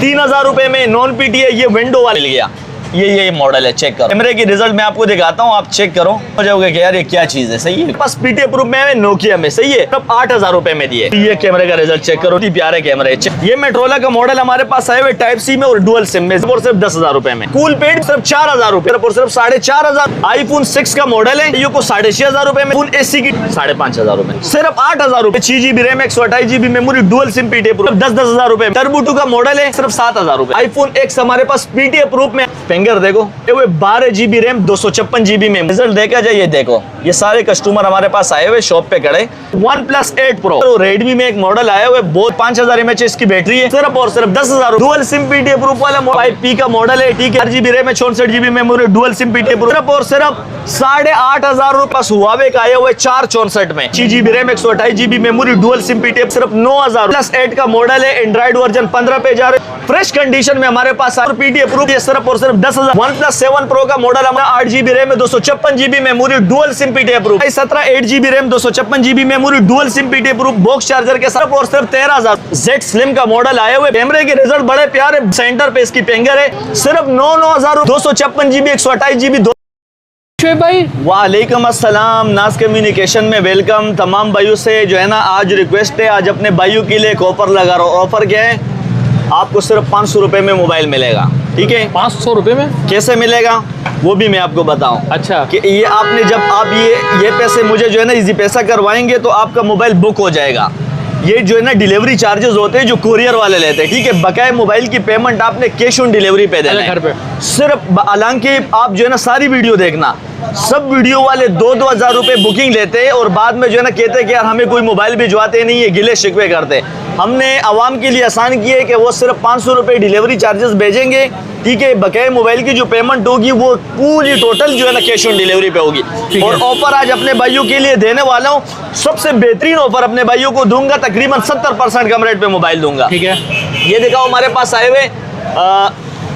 3000 रुपए में non PT है, ये विंडो वाला मिल गया। ये मॉडल है, चेक करो। कैमरे की रिजल्ट मैं आपको दिखाता हूँ, आप चेक करो, हो जाओगे कि यार ये क्या चीज है। सही है, बस पीटी प्रूफ में है, नोकिया में। सही है, तब 8000 रुपए में दिए। ये कैमरे का रिजल्ट चेक करो, प्यारे कैमरे। ये मेट्रोला का मॉडल हमारे पास आए हुए टाइप सी में और डुअल सिम में, और सिर्फ 10,000 रुपए में। कूल पेड सिर्फ 4000 रुपए और सिर्फ 4500। आईफोन 6 का मॉडल है, ये को 6500 रुपए में। फुल एसी की 5500 रुपए, सिर्फ 8000 रुपए। 6GB RAM, 128GB memory, dual SIM, PT proof 10,000 रुपए। टर्बो 2 का मॉडल है, सिर्फ 7000 रुपए। आईफोन X हमारे पास पीटी प्रूफ में, फिंगर देखो, 12GB रैम, 256GB में। रिजल्ट देखा जाए, ये देखो, ये सारे कस्टमर हमारे पास आए हुए शॉप पे खड़े। OnePlus 8 Pro रेडमी में एक मॉडल आया हुआ है, बहुत 5000 mAh इसकी बैटरी है, सिर्फ और सिर्फ 10,000। डुअल सिम पीटी प्रूफ वाला 5P का मॉडल है, ठीक है। 8GB RAM, 64GB memory, dual SIM PT proof, सिर्फ और सिर्फ 8500 रुपए। हुआवे का आया हुआ है 464 में, 6GB RAM, 128GB memory, dual SIM PT, सिर्फ 9000। प्लस 8 का मॉडल है, एंड्रॉइड वर्जन 15 पे जा रहे, फ्रेश कंडीशन में हमारे पास पीटी प्रूफ, ये सिर्फ और सिर्फ 10,000। OnePlus 7 Pro का मॉडल हमारा 8GB RAM, 256GB memory, dual SIM PT proof. 17 8GB RAM, 256GB memory, dual SIM PT proof, box charger के सिर्फ और सिर्फ 13,000। Z Slim का मॉडल आए हुए, कैमरे के रिजल्ट बड़े प्यारे, सेंटर पे इसकी फिंगर है, सिर्फ 9,000। 256GB, 128GB। भाई वालेकुम अस्सलाम, नाज कम्युनिकेशन में वेलकम। तमाम भाइयों से जो है ना आज रिक्वेस्ट है, आज अपने भाइयों के लिए एक ऑफर लगा रहा हूँ। ऑफर क्या है, आपको सिर्फ 500 रुपए में मोबाइल मिलेगा, ठीक है। 500 रुपए में कैसे मिलेगा वो भी मैं आपको बताऊं। अच्छा, कि ये आपने जब आप ये पैसे मुझे जो है ना इजी पैसा करवाएंगे तो आपका मोबाइल बुक हो जाएगा। ये जो है ना डिलीवरी चार्जेस होते हैं जो कुरियर वाले लेते हैं, ठीक है। बकाया मोबाइल की पेमेंट आपने कैश ऑन डिलीवरी पे देना है घर पे सिर्फ। हालांकि आप जो है ना सारी वीडियो देखना, सब वीडियो वाले 2-2 हज़ार रुपए बुकिंग लेते हैं और बाद में जो है ना कहते हैं कि यार हमें कोई मोबाइल भिजवाते नहीं है, गिले शिकवे करते। हमने आवाम के लिए आसान किया है कि वो सिर्फ 500 रुपए डिलीवरी चार्जेस भेजेंगे, ठीक है। बकाया मोबाइल की जो पेमेंट होगी वो पूरी टोटल जो है ना कैश ऑन डिलीवरी पे होगी। और ऑफर आज अपने भाइयों के लिए देने वाला हूँ, सबसे बेहतरीन ऑफर अपने भाइयों को दूंगा, तकरीबन 70% कम रेट पे मोबाइल दूंगा, ठीक है। ये दिखाओ हमारे पास आए हुए,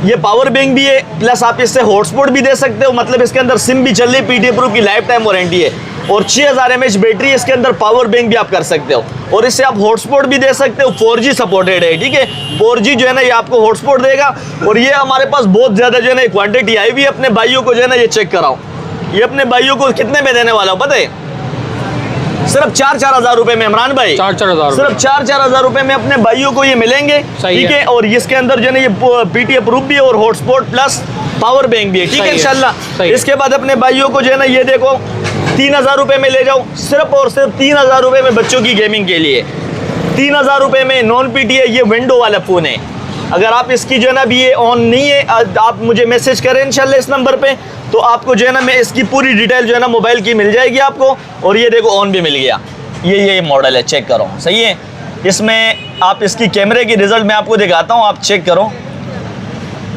ये पावर बैंक भी है, प्लस आप इससे हॉटस्पॉट भी दे सकते हो, मतलब इसके अंदर सिम भी चल रही, पीटी प्रूफ की लाइफ टाइम वारंटी है और 6000 mAh बैटरी, इसके अंदर पावर बैंक भी आप कर सकते हो और इससे आप हॉटस्पॉट भी दे सकते हो। 4G सपोर्टेड है, ठीक है। 4G जो है ना ये आपको हॉटस्पॉट देगा और ये हमारे पास बहुत ज्यादा जो है ना क्वांटिटी आई हुई है। अपने भाइयों को जो है ना ये चेक कराओ, ये अपने भाइयों को कितने में देने वाला हूँ पता है, सिर्फ 4-4 हजार रुपए में। इमरान भाई 4-4 हजार, सिर्फ 4-4 हजार रुपए में अपने भाइयों को ये मिलेंगे, ठीक है। और इसके अंदर जो है ना ये पीटी प्रूफ भी है और हॉटस्पॉट प्लस पावर बैंक भी है, ठीक है इंशाल्लाह। इसके बाद अपने भाइयों को जो है ना ये देखो 3000 रुपए में ले जाओ, सिर्फ और सिर्फ 3000 रुपए में बच्चों की गेमिंग के लिए। 3000 रुपए में नॉन पीटी है, ये विंडो वाला फोन है। अगर आप इसकी जो है ना अभी ये ऑन नहीं है, आप मुझे मैसेज करें इंशाल्लाह इस नंबर पे, तो आपको जो है ना मैं इसकी पूरी डिटेल जो है ना मोबाइल की मिल जाएगी आपको। और ये देखो ऑन भी मिल गया, ये मॉडल है, चेक करो, सही है। इसमें आप इसकी कैमरे की रिजल्ट मैं आपको दिखाता हूँ, आप चेक करो,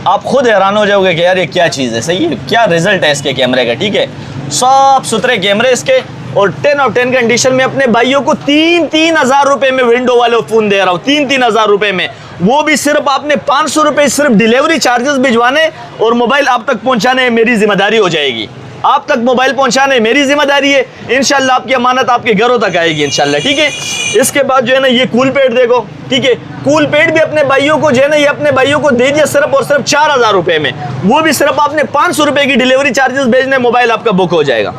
आप खुद हैरान हो जाओगे कि यार ये क्या चीज़ है। सही है, क्या रिजल्ट है इसके कैमरे का, ठीक है। साफ सुथरे कैमरे इसके और 10 और 10 कंडीशन में अपने भाइयों को 3-3 हजार रुपए में विंडो वाले फोन दे रहा हूँ, 3-3 हजार रुपए में। वो भी सिर्फ आपने 500 रुपए सिर्फ डिलीवरी चार्जेस भिजवाने और मोबाइल आप तक पहुंचाने मेरी जिम्मेदारी हो जाएगी। आप तक मोबाइल पहुंचाने मेरी जिम्मेदारी है, इंशाल्लाह आपकी अमानत आपके घरों तक आएगी इंशाल्लाह, ठीक है। इसके बाद जो है ना ये कूल पैड देखो, ठीक है। कूल पैड भी अपने भाइयों को जो है ना ये अपने भाइयों को दे दिया सिर्फ और सिर्फ 4000 रुपए में। वो भी सिर्फ आपने 500 रुपए की डिलीवरी चार्जेस भेजने, मोबाइल आपका बुक हो जाएगा।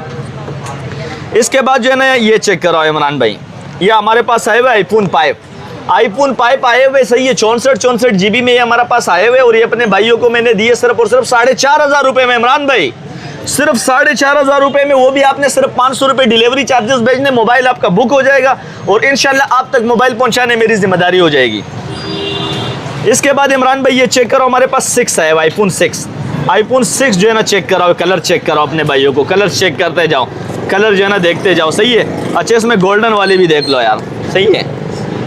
इसके बाद जो है ना ये चेक कराओ इमरान भाई, ये हमारे पास आए हुए आईफोन 5 आए हुए, सही है। 64 GB में ये हमारे पास आए हुए और ये अपने भाइयों को मैंने दिए सिर्फ और सिर्फ 4500 रुपए में। इमरान भाई सिर्फ 4500 रुपए में, वो भी आपने सिर्फ 500 रुपए डिलीवरी चार्जेस भेजने, मोबाइल आपका बुक हो जाएगा और इंशाल्लाह आप तक मोबाइल पहुंचाने मेरी जिम्मेदारी हो जाएगी। इसके बाद इमरान भाई ये चेक करो, हमारे पास 6 है, आईफोन 6 जो है ना चेक कराओ, कलर चेक कराओ अपने भाइयों को, कलर चेक करते जाओ, कलर जो है ना देखते जाओ, सही है। अच्छा इसमें गोल्डन वाले भी देख लो यार, सही है।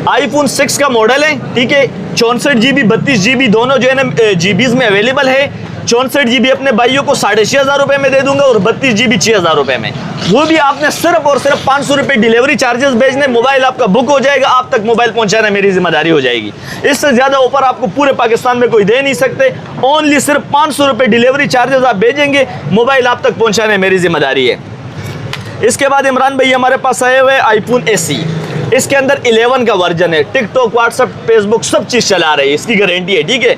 आईफोन 6 का मॉडल है, ठीक है। 64 GB 32 GB दोनों जो है ना जीबीज में अवेलेबल है। 64 GB अपने भाइयों को 6500 रुपए में दे दूंगा और 32 GB 6000 रुपए में। वो भी आपने सिर्फ और सिर्फ 500 रुपए डिलीवरी चार्जेस भेजने, मोबाइल आपका बुक हो जाएगा, आप तक मोबाइल पहुंचाना मेरी जिम्मेदारी हो जाएगी। इससे ज्यादा ऑफर आपको पूरे पाकिस्तान में कोई दे नहीं सकते। ओनली सिर्फ 500 रुपए डिलीवरी चार्जेस आप भेजेंगे, मोबाइल आप तक पहुंचाने मेरी जिम्मेदारी है। इसके बाद इमरान भाई हमारे पास आए हुए आईफोन SE, इसके अंदर 11 का वर्जन है, टिकटॉक, व्हाट्सएप, फेसबुक सब चीज़ चला रही है, इसकी गारंटी है, ठीक है।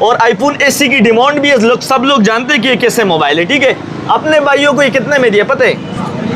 और आईफोन SE की डिमांड भी है, सब लोग जानते हैं कि ये कैसे मोबाइल है, ठीक है। अपने भाइयों को ये कितने में दिया पता है?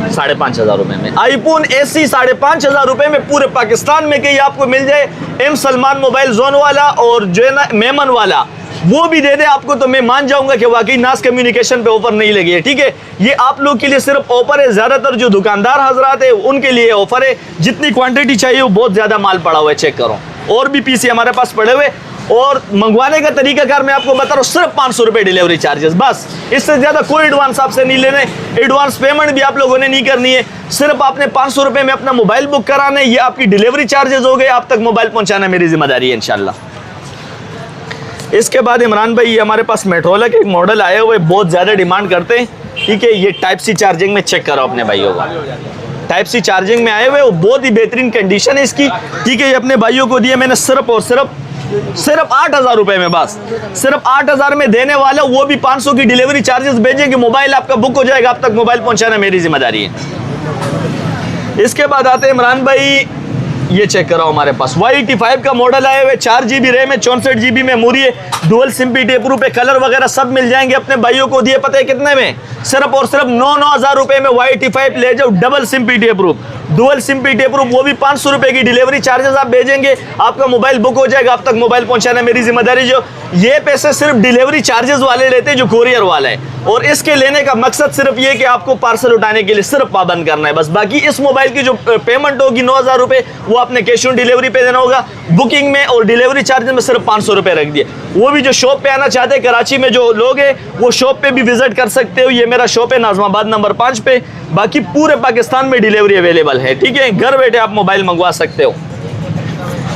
5,500 रुपये में आईफोन SE 5,500 रुपये में पूरे पाकिस्तान में कहीं आपको मिल जाए। एम सलमान मोबाइल जोन वाला और जो है ना मेमन वाला वो भी दे दे आपको, तो मैं मान जाऊंगा कि वाकई नाज कम्युनिकेशन पे ऑफर नहीं लगी है, ठीक है। ये आप लोग के लिए सिर्फ ऑफर है, ज्यादातर जो दुकानदार हजरात है उनके लिए ऑफर है। जितनी क्वांटिटी चाहिए वो बहुत ज्यादा माल पड़ा हुआ है, चेक करो। और भी पीसी हमारे पास पड़े हुए। और मंगवाने का तरीकाकार मैं आपको बता रहा हूँ, सिर्फ 500 रुपये डिलीवरी चार्जेस, बस। इससे ज़्यादा कोई एडवांस आपसे नहीं लेने, एडवांस पेमेंट भी आप लोगों ने नहीं करनी है। सिर्फ आपने 500 रुपये में अपना मोबाइल बुक कराना है, ये आपकी डिलीवरी चार्जेस हो गए। आप तक मोबाइल पहुँचाना मेरी जिम्मेदारी है इंशाल्लाह। इसके बाद इमरान भाई, ये हमारे पास मेट्रोला के एक मॉडल आए हुए, बहुत ज़्यादा डिमांड करते हैं, ठीक है। ये टाइप सी चार्जिंग में चेक करो अपने भाइयों को, टाइप सी चार्जिंग में आए हुए, वो बहुत ही बेहतरीन कंडीशन है इसकी, ठीक है। ये अपने भाइयों को दिए मैंने सिर्फ और सिर्फ 8,000 रुपये में, बस सिर्फ 8,000 में देने वाला, वो भी 500 की डिलीवरी चार्जेस भेजेंगे, मोबाइल आपका बुक हो जाएगा। आप तक मोबाइल पहुंचाना मेरी जिम्मेदारी है। इसके बाद आते हैं इमरान भाई, ये चेक करो हमारे पास Y85 का मॉडल आए हुए, 4 GB रैम है, 64 GB मेमोरी है, डुअल सिम PTA प्रूफ है, कलर वगैरह सब मिल जाएंगे। अपने भाइयों को दिए पता है कितने में? सिर्फ और सिर्फ 9,000 रुपये में Y85 ले जाओ, double SIM PTA proof, dual SIM PTA proof, वो भी 500 रुपये की डिलीवरी चार्जेस आप भेजेंगे, आपका मोबाइल बुक हो जाएगा। आप तक मोबाइल पहुंचाना मेरी जिम्मेदारी। जो ये पैसे सिर्फ डिलीवरी चार्जेस वाले लेते हैं, जो कोरियर वाला है, और इसके लेने का मकसद सिर्फ ये कि आपको पार्सल उठाने के लिए सिर्फ पाबंद करना है, बस। बाकी इस मोबाइल की जो पेमेंट होगी 9,000 रुपये, वो आपने कैश ऑन डिलीवरी पे देना होगा। बुकिंग में और डिलीवरी चार्जेस में सिर्फ 500 रुपये रख दिए। वो भी जो शॉप पे आना चाहते हैं, कराची में जो लोग हैं, वो शॉप पे भी विजिट कर सकते हो। ये मेरा शॉप है नाजमाबाद नंबर 5 पे। बाकी पूरे पाकिस्तान में डिलीवरी अवेलेबल है, ठीक है। घर बैठे आप मोबाइल मंगवा सकते हो।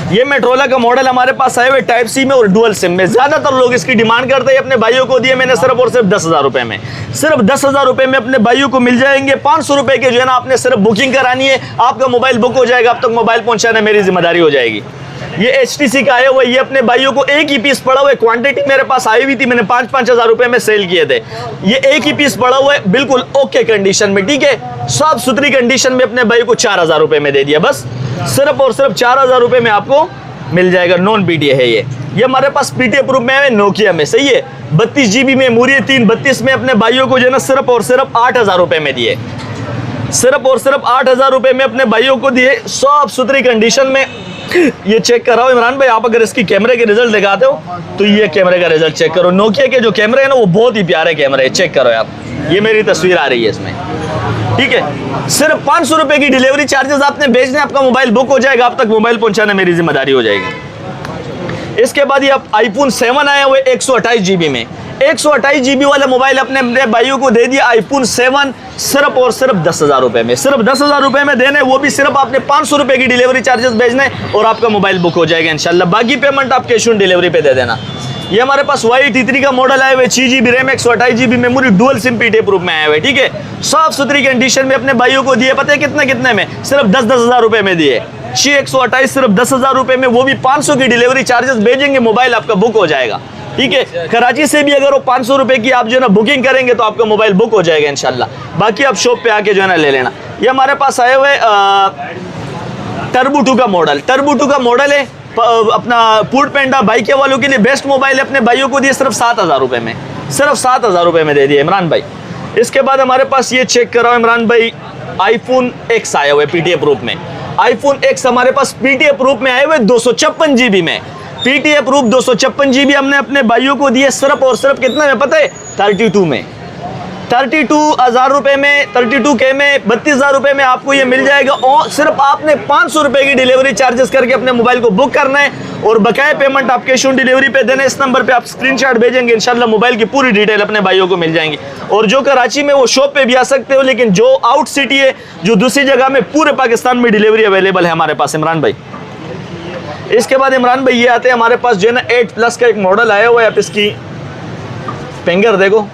ये मेट्रोला का मॉडल हमारे पास आए हुए टाइप सी में और डुअल सिम में, ज्यादातर लोग इसकी डिमांड करते हैं। अपने भाइयों को दिए मैंने सिर्फ और सिर्फ 10,000 रुपये में, सिर्फ 10,000 रुपये में अपने भाइयों को मिल जाएंगे। 500 रुपये के जो है ना, आपने सिर्फ बुकिंग करानी है, आपका मोबाइल बुक हो जाएगा। आप तक मोबाइल पहुंचाना मेरी जिम्मेदारी हो जाएगी। ये HTC का आया हुआ, ये अपने भाइयों को एक ही पीस पड़ा हुआ है, क्वांटिटी मेरे पास आई हुई थी, मैंने 5-5 हज़ार रुपये में सेल किए थे। ये एक ही पीस पड़ा हुआ है, बिल्कुल ओके कंडीशन में, ठीक है, साफ सुथरी कंडीशन में। अपने भाई को 4,000 रुपये में दे दिया, बस सिर्फ और सिर्फ 4,000 रुपये में आपको मिल जाएगा। नॉन PTA है ये हमारे पास PTA प्रूफ में है, नोकिया में, सही है। 32 GB मेमोरी है, 332 में। अपने भाइयों को जो है ना सिर्फ और सिर्फ 8,000 रुपये में दिए, सिर्फ और सिर्फ 8,000 रुपये में अपने भाइयों को दिए, साफ सुथरी कंडीशन में। ये चेक कराओ इमरान भाई, आप अगर इसकी कैमरे के रिजल्ट दिखाते हो तो ये कैमरे का रिजल्ट चेक करो। नोकिया के जो कैमरे हैं ना, वो बहुत ही प्यारे कैमरे हैं, चेक करो आप। ये मेरी तस्वीर आ रही है इसमें, ठीक है। सिर्फ 500 रुपये की डिलीवरी चार्जेस आपने भेजने, आपका मोबाइल बुक हो जाएगा। आप तक मोबाइल पहुंचाना मेरी जिम्मेदारी हो जाएगी। इसके बाद ये आप iPhone 7 आए हुए 128 GB में, 128 GB वाला मोबाइल अपने भाइयों को दे दिया। iPhone 7 सिर्फ और सिर्फ 10,000 रुपये में, सिर्फ 10,000 रुपये में देने, वो भी सिर्फ आपने 500 रुपये की डिलीवरी चार्जेस भेजने और आपका मोबाइल बुक हो जाएगा इंशाल्लाह। बाकी पेमेंट आप कैश ऑन डिलीवरी पे दे देना। ये हमारे पास Y83 का मॉडल आए हुए, 6 GB RAM, 128 GB memory, dual SIM PTA proof में आए हुए, ठीक है। साफ सुथरी कंडीशन में अपने भाइयों को दिए, पता है कितने में? सिर्फ 10-10 हज़ार रुपये में दिए। 6/128 सिर्फ 10,000 रुपये में, वो भी 500 की डिलीवरी चार्जेस भेजेंगे, मोबाइल आपका बुक हो जाएगा, ठीक है। कराची से भी अगर वो 500 रुपये की आप जो है ना बुकिंग करेंगे तो आपका मोबाइल बुक हो जाएगा इंशाल्लाह। बाकी आप शॉप पे आके जो है ना ले लेना। ये हमारे पास आए हुए टर्बो 2 का मॉडल, टर्बो 2 का मॉडल है अपना फूड पैंडा बाइक वालों के लिए बेस्ट मोबाइल है। अपने भाइयों को दिए सिर्फ 7,000 रुपये में, सिर्फ 7,000 रुपये में दे दिए इमरान भाई। इसके बाद हमारे पास ये चेक कराओ इमरान भाई, iPhone X आया हुआ है PTA प्रूफ में। iPhone X हमारे पास PTA प्रूफ में आए हुए 256 GB में, PTA प्रूफ 256 GB हमने अपने भाइयों को दिए सिर्फ और सिर्फ कितना में पता है? 32 में, 32,000 रुपये में, 32K में, 32,000 रुपये में आपको ये मिल जाएगा। और सिर्फ आपने 500 रुपये की डिलीवरी चार्जेस करके अपने मोबाइल को बुक करना है और बकाया पेमेंट आप कैश ऑन डिलीवरी पे देना है। इस नंबर पे आप स्क्रीनशॉट भेजेंगे, इंशाल्लाह मोबाइल की पूरी डिटेल अपने भाइयों को मिल जाएंगी। और जो कराची में वो शॉप पे भी आ सकते हो, लेकिन जो आउट सिटी है, जो दूसरी जगह में, पूरे पाकिस्तान में डिलीवरी अवेलेबल है हमारे पास इमरान भाई। इसके बाद इमरान भाई ये आते हैं हमारे पास जो है ना 8+ का एक मॉडल आया हुआ है। आप इसकी फिंगर देखो,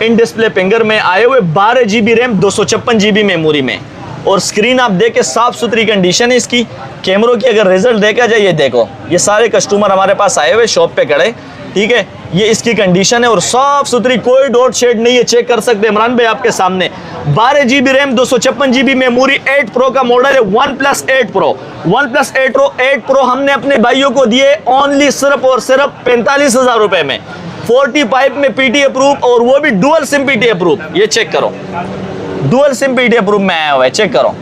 इन डिस्प्ले फिंगर में आए हुए 12 GB रैम, 256 GB मेमोरी में। और स्क्रीन आप देखे साफ सुथरी कंडीशन है इसकी। कैमरों की अगर रिजल्ट देखा जाए, ये देखो, ये सारे कस्टमर हमारे पास आए हुए शॉप पे खड़े, ठीक है। ये इसकी कंडीशन है और साफ सुथरी, कोई डॉट शेड नहीं है, चेक कर सकते हैं इमरान भाई आपके सामने। 12 GB RAM, 256 GB memory, 8 pro का मॉडल है, OnePlus 8 Pro। OnePlus 8 Pro हमने अपने भाइयों को दिए ओनली सिर्फ और सिर्फ 45,000 रुपए में, 45 में PTA प्रूफ, और वो भी डुअल सिम PTA प्रूफ। ये चेक करो, डुअल सिम PTA प्रूफ में आया हुआ है, चेक करो।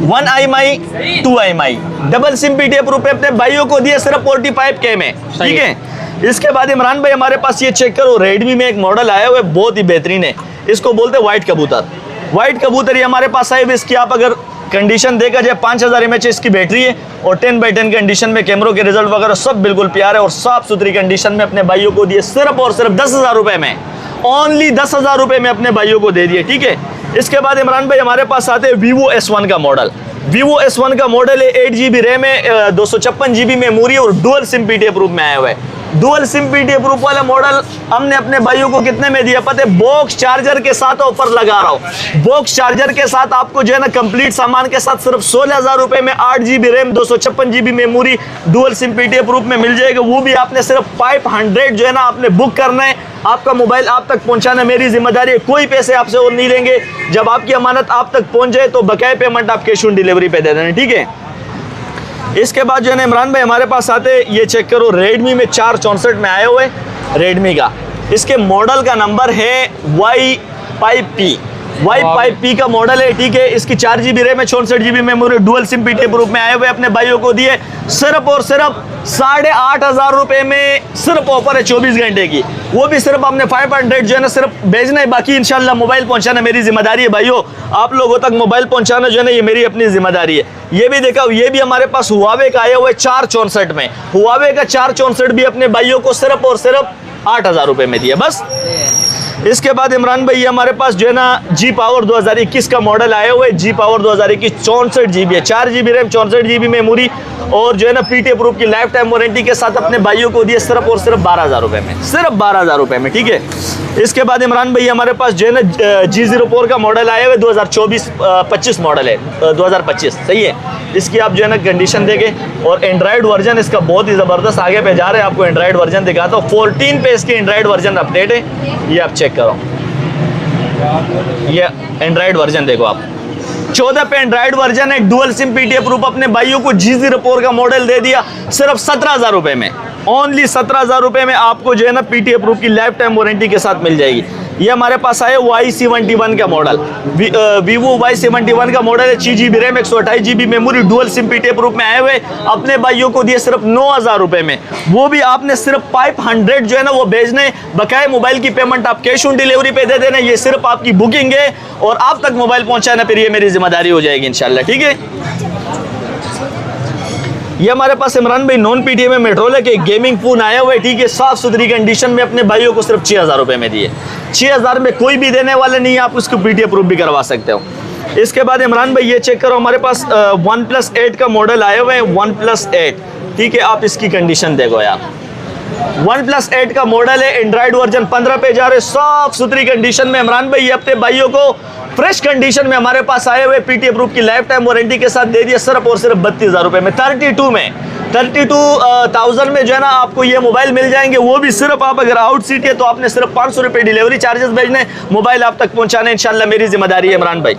1 IMEI 2 IMEI double SIM PTA proof है, अपने भाइयों को दिए सिर्फ 45K में, ठीक है। इसके बाद इमरान भाई हमारे पास ये चेक करो, रेडमी में एक मॉडल आया हुआ है, बहुत ही बेहतरीन है, इसको बोलते हैं व्हाइट कबूतर। व्हाइट कबूतर ये हमारे पास आए हुए, इसकी आप अगर कंडीशन देखा जाए 5000 mAh इसकी बैटरी है, और 10x10 कंडीशन में कैमरों के रिजल्ट वगैरह सब बिल्कुल प्यार है, और साफ सुथरी कंडीशन में अपने भाइयों को दिए सिर्फ और सिर्फ 10,000 रुपए में, ओनली 10,000 रुपए में अपने भाइयों को दे दिए, ठीक है। इसके बाद इमरान भाई हमारे पास आते हैं Vivo S1 का मॉडल। Vivo S1 का मॉडल है, 8 GB रैम है, 256 GB मेमोरी और डुअल सिम PTA प्रूफ में आया हुआ है। डुअल सिम PTA प्रूफ वाला मॉडल हमने अपने भाइयों को कितने में दिया पता है? बॉक्स चार्जर के साथ ऑफर लगा रहा हूँ, बॉक्स चार्जर के साथ आपको जो है ना कंप्लीट सामान के साथ सिर्फ 16,000 रुपए में 8 GB RAM, 256 GB memory, dual SIM PTA proof में मिल जाएगा। वो भी आपने सिर्फ 500 जो है ना आपने बुक करना है, आपका मोबाइल आप तक पहुंचाना मेरी जिम्मेदारी है, कोई पैसे आपसे और नहीं लेंगे। जब आपकी अमानत आप तक पहुंच जाए तो बकाया पेमेंट आप कैश ऑन डिलीवरी पे दे देना, ठीक है। इसके बाद जो है ना इमरान भाई हमारे पास आते, ये चेक करो, रेडमी में 464 में आए हुए, रेडमी का, इसके मॉडल का नंबर है Y5P का मॉडल है, ठीक है। इसकी 4 GB रैम है, 64 GB memory, dual SIM PTA proof में आए हुए, अपने भाइयों को दिए सिर्फ और सिर्फ 8,500 रुपए में, सिर्फ ऑफर है 24 घंटे की, वो भी सिर्फ आपने 500 जो है ना सिर्फ भेजना है, बाकी इंशाल्लाह मोबाइल पहुंचाना मेरी जिम्मेदारी है भाइयों, आप लोगों तक मोबाइल पहुंचाना जो है ना ये मेरी अपनी जिम्मेदारी है। ये भी देखा, ये भी हमारे पास हुआवे का आया हुआ है 464 में, हुआवे का 464 भी अपने भाइयों को सिर्फ और सिर्फ 8,000 रुपए में दिया बस। इसके बाद इमरान भाई हमारे पास जो है ना G Power 2021 का मॉडल आया हुआ है, G Power 2021 64 GB है, 4 GB रैम, 64 GB मेमोरी, और जो है ना PTA प्रूफ की लाइफ टाइम वारंटी के साथ अपने भाइयों को दिए सिर्फ और सिर्फ 12,000 रुपए में, सिर्फ 12,000 रुपए में, ठीक है। इसके बाद इमरान भाई हमारे पास जो है ना G04 का मॉडल आया हुआ है, 2024-25 मॉडल है, 2025, सही है। इसकी आप जो है ना कंडीशन देखें, और एंड्रॉइड वर्जन इसका बहुत ही ज़बरदस्त आगे पे जा रहे हैं, आपको एंड्रॉइड वर्जन दिखाता हूँ। 14 पे इसकी एंड्रॉइड वर्जन अपडेट है, ये आप चेक करो, ये एंड्रॉइड वर्जन देखो आप, 14 पे एंड्रॉइड वर्जन है, डुअल सिम PTA प्रूफ, अपने भाइयों को G04 का मॉडल दे दिया सिर्फ 17,000 रुपए में, ओनली 17,000 रुपए में आपको जो है ना PTA प्रूफ की लाइफ टाइम वारंटी के साथ मिल जाएगी। ये हमारे पास आया Y71 का मॉडल, Vivo Y71 का मॉडल है, 6 GB RAM, 128 GB memory, dual SIM PTA proof में आए हुए, अपने भाइयों को दिए सिर्फ 9,000 रुपए में, वो भी आपने सिर्फ 500 जो है ना वो भेजने, बकाया मोबाइल की पेमेंट आप कैश ऑन डिलीवरी पे दे देना, ये सिर्फ आपकी बुकिंग है और आप तक मोबाइल पहुंचाना फिर ये मेरी जिम्मेदारी हो जाएगी इंशाल्लाह, ठीक है। ये हमारे पास इमरान भाई नॉन PTA में मेट्रोला के गेमिंग फोन आया हुआ है, ठीक है, साफ सुथरी कंडीशन में, अपने भाइयों को सिर्फ 6,000 रुपए में दिए, 6,000 में कोई भी देने वाले नहीं है, आप उसको PTA प्रूफ भी करवा सकते हो। इसके बाद इमरान भाई ये चेक करो, हमारे पास OnePlus 8 का मॉडल आया हुआ है, OnePlus 8, ठीक है, आप इसकी कंडीशन देखो यार, OnePlus 8 का मॉडल है, एंड्रॉइड वर्जन 15 पे जा रहे, साफ सुथरी कंडीशन में इमरान भाई ये अपने भाइयों को फ्रेश कंडीशन में हमारे पास आए हुए PTA प्रूफ की लाइफ टाइम वारंटी के साथ दे दिया सिर्फ और सिर्फ 32,000 रुपए में, 32,000 में जो है ना आपको ये मोबाइल मिल जाएंगे, वो भी सिर्फ आप अगर आउट सीट है तो आपने सिर्फ 500 रुपए डिलीवरी चार्जेस भेजने, मोबाइल आप तक पहुंचाने इंशाल्लाह मेरी जिम्मेदारी है इमरान भाई,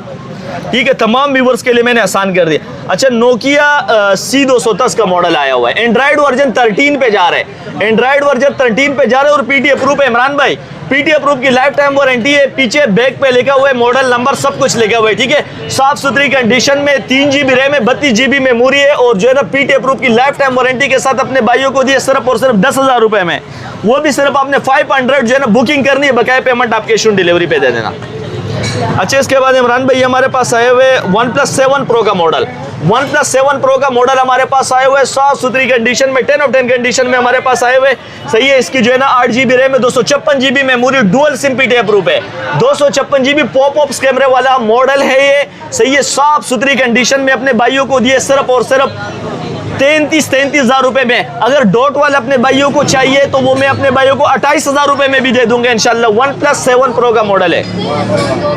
ठीक है। तमाम व्यूवर्स के लिए मैंने आसान कर दिया। अच्छा, नोकिया C210 का मॉडल आया हुआ है, एंड्रॉइड वर्जन 13 पे जा रहा है, एंड्रॉइड वर्जन 13 पे जा रहा है, और PTA प्रूफ है इमरान भाई, PTA प्रूफ की लाइफ टाइम वारंटी है, पीछे बैक पे लिखा हुआ है मॉडल नंबर, सब कुछ लिखा हुआ है, ठीक है, साफ सुथरी कंडीशन में, 3 GB रैम है, 32 GB मेमोरी है, और जो है ना PTA प्रूफ की लाइफ टाइम वारंटी के साथ अपने भाइयों को दिए सिर्फ और सिर्फ 10,000 रुपए में, वो भी सिर्फ आपने 500 जो है ना बुकिंग करनी है, बकाया पेमेंट आप कैश ऑन डिलीवरी पे दे देना। अच्छा, इसके बाद इमरान भाई हमारे पास आए हुए OnePlus 7 Pro का मॉडल, OnePlus 7 Pro का मॉडल हमारे पास आए हुए, साफ सुथरी कंडीशन में, 10 of 10 कंडीशन में हमारे पास आए हुए, सही है। इसकी जो है ना 8 GB रैम है, 256 GB memory, dual SIM PTA proof है, 256 GB पॉपअप्स कैमरे वाला मॉडल है ये, सही है, साफ सुथरी कंडीशन में अपने भाइयों को दिए सिर्फ और सिर्फ 33,000 रुपए में। अगर डॉट वाले अपने भाइयों को चाहिए तो वो मैं अपने भाइयों को 28,000 रुपए में भी दे दूंगा इंशाल्लाह। OnePlus 7 Pro का मॉडल है।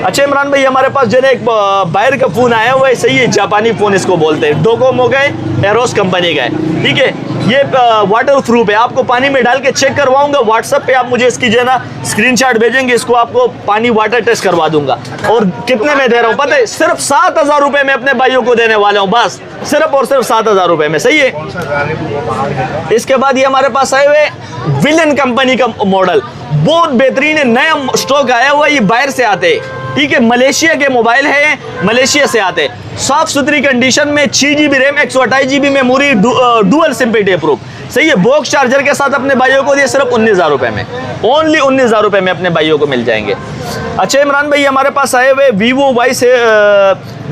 अच्छा इमरान भाई, हमारे पास जो है एक बाहर का फोन आया हुआ है, सही है, जापानी फोन इसको बोलते हैं, डोकोमो का है, एरोस कंपनी का है, ठीक है। ये वाटर प्रूफ है, आपको पानी में डाल के चेक करवाऊंगा। व्हाट्सएप पे आप मुझे इसकी जो है ना स्क्रीनशॉट भेजेंगे, इसको आपको पानी वाटर टेस्ट करवा दूंगा। और कितने में दे रहा हूँ पता है? सिर्फ 7,000 रुपए में अपने भाइयों को देने वाला हूँ, बस सिर्फ और सिर्फ 7,000 रुपए में। सही है। इसके बाद ये हमारे पास आए हुए विलन कंपनी का मॉडल, बहुत बेहतरीन है, नया स्टॉक आया हुआ, ये बाहर से आते हैं, ठीक है, मलेशिया के मोबाइल है, मलेशिया से आते, साफ सुथरी कंडीशन में, 6 GB RAM, 128 GB memory, dual SIM PTA proof. सही है। बॉक्स चार्जर के साथ अपने भाइयों को दिए सिर्फ 19,000 रुपए में, ओनली 19,000 रुपए में अपने भाइयों को मिल जाएंगे। अच्छा इमरान भाई, हमारे पास आए हुए वीवो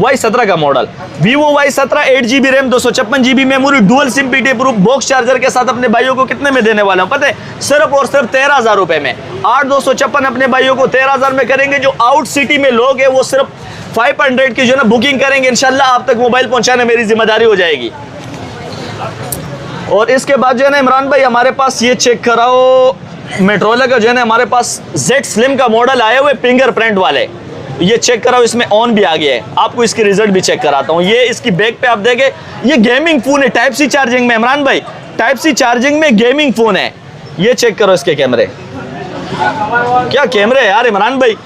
Y17 का model, Vivo Y17 8 GB RAM, 256 GB memory, dual SIM PTA proof, box charger के साथ अपने भाइयों को कितने में देने वाला हूँ पता है? सिर्फ और सिर्फ 13,000 रुपए में। 8,256 अपने भाइयों को 13,000 में करेंगे। जो आउट सिटी में लोग हैं वो सिर्फ 500 की जो है ना बुकिंग करेंगे, इंशाल्लाह आप तक मोबाइल पहुंचाना मेरी जिम्मेदारी हो जाएगी। और इसके बाद जो है ना इमरान भाई, हमारे पास ये चेक कराओ, मेट्रोला का जो है ना हमारे पास Z Slim का मॉडल आए हुए फिंगरप्रिंट वाले, ये चेक कराओ, इसमें ऑन भी आ गया है, आपको इसकी रिजल्ट भी चेक कराता हूँ। ये इसकी बैक पे आप देखें, ये गेमिंग फोन है, टाइप सी चार्जिंग में इमरान भाई, टाइप सी चार्जिंग में गेमिंग फोन है। ये चेक करो इसके कैमरे, क्या कैमरे है यार इमरान भाई,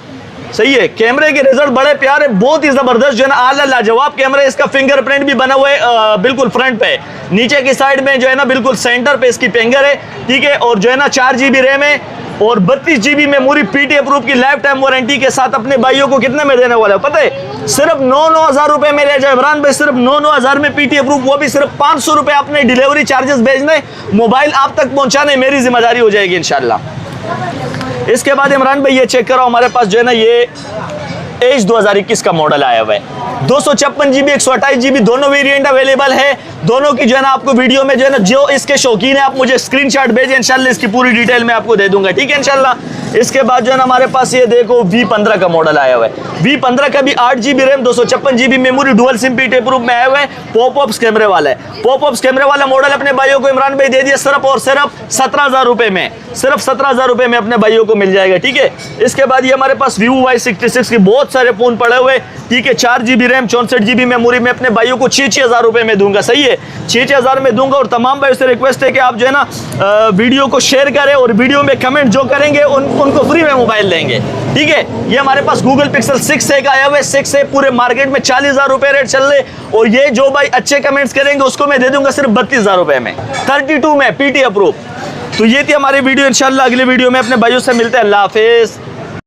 सही है। कैमरे के रिजल्ट बड़े प्यारे, बहुत ही जबरदस्त जो है ना आला लाजवाब कैमरा है। इसका फिंगरप्रिंट भी बना हुआ है बिल्कुल फ्रंट पे, नीचे की साइड में जो है ना बिल्कुल सेंटर पे इसकी फिंगर है, ठीक है। और जो है ना 4 GB रैम है और 32 GB मेमोरी, पीटीए प्रूफ की लाइफ टाइम वारंटी के साथ अपने भाइयों को कितने में देने वाला है पता है? सिर्फ 9,000 रुपए में ले जाए इमरान भाई, सिर्फ 9,000 में पीटीए प्रूफ, वो भी सिर्फ 500 रुपए अपने डिलीवरी चार्जेस भेजने, मोबाइल आप तक पहुंचाने मेरी जिम्मेदारी हो जाएगी इंशाल्लाह। इसके बाद इमरान भाई ये चेक करो, हमारे पास जो है ना ये एज 2021 का मॉडल आया हुआ है, 256 GB 128 GB दोनों वेरिएंट अवेलेबल है। दोनों की जो है ना आपको वीडियो में जो है ना, जो इसके शौकीन है आप मुझे स्क्रीनशॉट भेजें, इंशाल्लाह इसकी पूरी डिटेल मैं आपको दे दूंगा, ठीक है इंशाल्लाह। इसके बाद जो है ना हमारे पास ये देखो V15 का मॉडल आया हुआ है, V15 का भी 8 GB RAM, 256 GB memory, dual SIM PTA proof में आया हुआ है, पॉपअप्स कैमरे वाला है। पॉपअप्स कैमरे वाला मॉडल अपने भाइयों को इमरान भाई दे दिया सिर्फ और सिर्फ 17,000 रुपए में, सिर्फ 17,000 रुपए में अपने भाइयों को मिल जाएगा, ठीक है। इसके बाद ये हमारे पास Vivo Y66 के बहुत सारे फोन पड़े हुए, ठीक है, 4 GB रैम, 64 GB मेमोरी में अपने भाइयों को 6,000 रुपए में दूंगा, सही है, 6,000 में दूंगा। और तमाम भाइयों से रिक्वेस्ट है कि आप जो है ना वीडियो को शेयर करें और वीडियो में कमेंट जो करेंगे उनको फ्री में मोबाइल देंगे, ठीक है। ये हमारे पास Google Pixel 6a का आया हुआ है, 6a पूरे मार्केट में 40,000 रुपए रेट चल रहे, और ये जो भाई अच्छे कमेंट्स करेंगे उसको मैं दे दूंगा सिर्फ 32,000 रुपए में, 32 में पीटीए प्रूफ। तो ये थी हमारी वीडियो, इंशाल्लाह अगले वीडियो में अपने भाइयों से मिलते हैं। अल्लाह हाफिज।